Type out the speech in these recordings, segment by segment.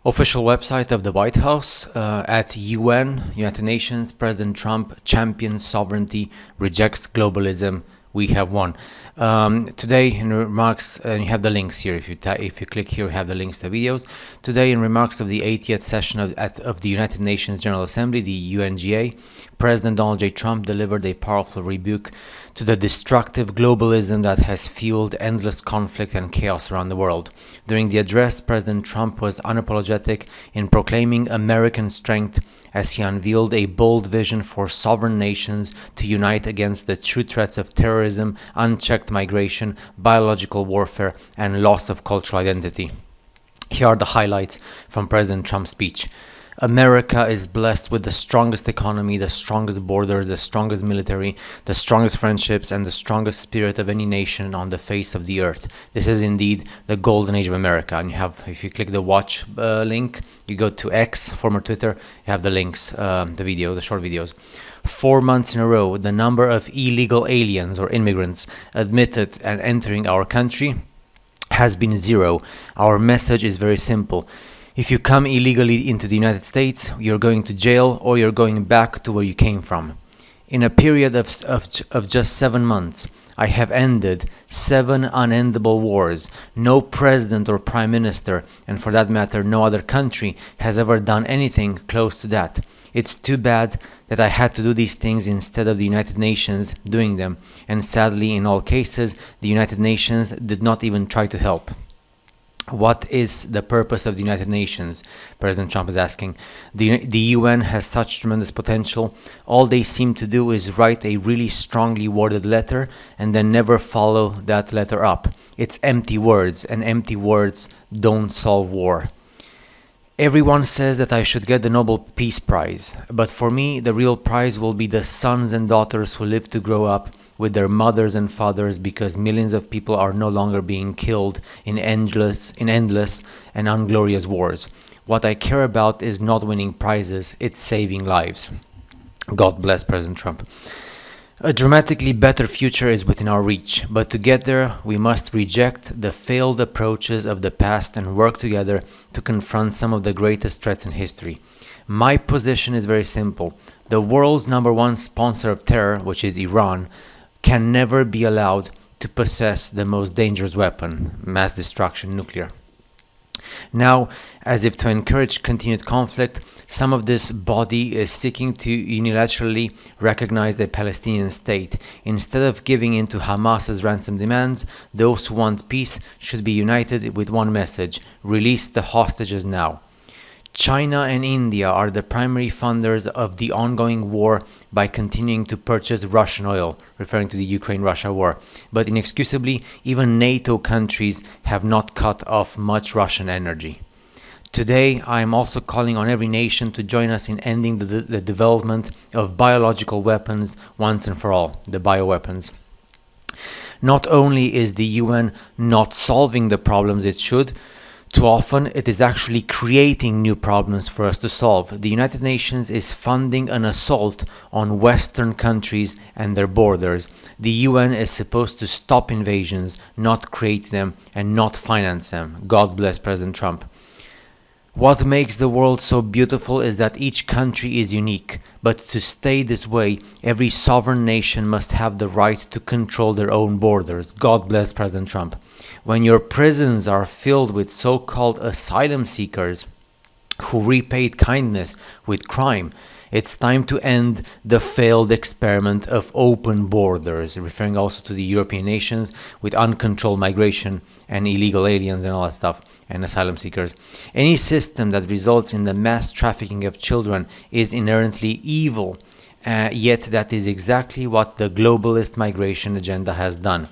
Official website of the White House at United Nations, President Trump champions sovereignty, rejects globalism. We have won. Today in remarks, and you have the links here. If you click here, you have the links to videos. Today in remarks of the 80th session of the United Nations General Assembly, the UNGA, President Donald J. Trump delivered a powerful rebuke to the destructive globalism that has fueled endless conflict and chaos around the world. During the address, President Trump was unapologetic in proclaiming American strength as he unveiled a bold vision for sovereign nations to unite against the true threats of terrorism, unchecked migration, biological warfare, and loss of cultural identity. Here are the highlights from President Trump's speech. America is blessed with the strongest economy, the strongest borders, the strongest military, the strongest friendships, and the strongest spirit of any nation on the face of the earth. This is indeed the golden age of America. And you have, if you click the watch link, you go to X, former Twitter, you have the links, the short videos. 4 months in a row, the number of illegal aliens or immigrants admitted and entering our country has been zero. Our message is very simple. If you come illegally into the United States, you're going to jail or you're going back to where you came from. In a period of just 7 months, I have ended 7 unendable wars. No president or prime minister, and for that matter, no other country, has ever done anything close to that. It's too bad that I had to do these things instead of the United Nations doing them. And sadly, in all cases, the United Nations did not even try to help. What is the purpose of the United Nations? President Trump is asking. The UN has such tremendous potential. All they seem to do is write a really strongly worded letter and then never follow that letter up. It's empty words, and empty words don't solve war. Everyone says that I should get the Nobel Peace Prize, but for me, the real prize will be the sons and daughters who live to grow up with their mothers and fathers, because millions of people are no longer being killed in endless and unglorious wars. What I care about is not winning prizes, it's saving lives. God bless President Trump. A dramatically better future is within our reach, but to get there, we must reject the failed approaches of the past and work together to confront some of the greatest threats in history. My position is very simple. The world's #1 sponsor of terror, which is Iran, can never be allowed to possess the most dangerous weapon, mass destruction, nuclear. Now, as if to encourage continued conflict, some of this body is seeking to unilaterally recognize the Palestinian state. Instead of giving in to Hamas's ransom demands, those who want peace should be united with one message: release the hostages now. China and India are the primary funders of the ongoing war by continuing to purchase Russian oil, referring to the Ukraine-Russia war. But inexcusably, even NATO countries have not cut off much Russian energy. Today, I am also calling on every nation to join us in ending the development of biological weapons once and for all, the bioweapons. Not only is the UN not solving the problems it should, too often, it is actually creating new problems for us to solve. The United Nations is funding an assault on Western countries and their borders. The UN is supposed to stop invasions, not create them, and not finance them. God bless President Trump. What makes the world so beautiful is that each country is unique, but to stay this way, every sovereign nation must have the right to control their own borders. God bless President Trump. When your prisons are filled with so-called asylum seekers who repaid kindness with crime, it's time to end the failed experiment of open borders, referring also to the European nations with uncontrolled migration and illegal aliens and all that stuff, and asylum seekers. Any system that results in the mass trafficking of children is inherently evil, yet that is exactly what the globalist migration agenda has done.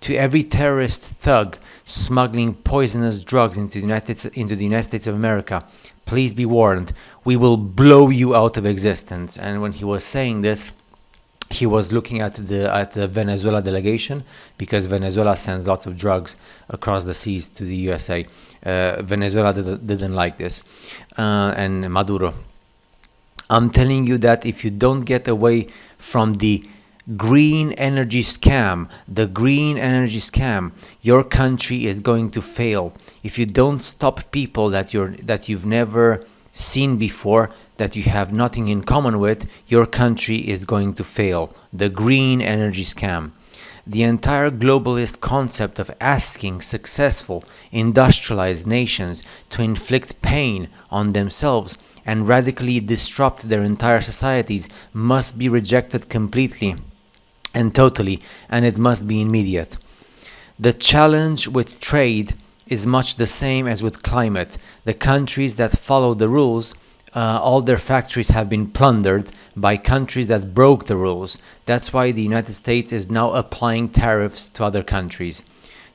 To every terrorist thug smuggling poisonous drugs into the United States of America, please be warned, we will blow you out of existence. And when he was saying this, he was looking at the Venezuela delegation, because Venezuela sends lots of drugs across the seas to the USA. Venezuela didn't like this, and Maduro. I'm telling you that if you don't get away from the Green energy scam, the green energy scam. Your country is going to fail if you don't stop people that you've never seen before, that you have nothing in common with. Your country is going to fail. The green energy scam. The entire globalist concept of asking successful, industrialized nations to inflict pain on themselves and radically disrupt their entire societies must be rejected completely and totally, and it must be immediate. The challenge with trade is much the same as with climate. The countries that follow the rules, all their factories have been plundered by countries that broke the rules. That's why the United States is now applying tariffs to other countries.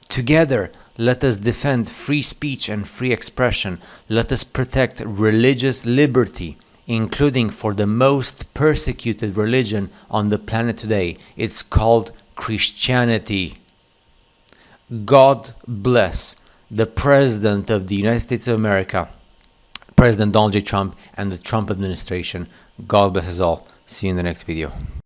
Together, let us defend free speech and free expression. Let us protect religious liberty, including for the most persecuted religion on the planet today. It's called Christianity. God bless the President of the United States of America, President Donald J. Trump, and the Trump administration. God bless us all. See you in the next video.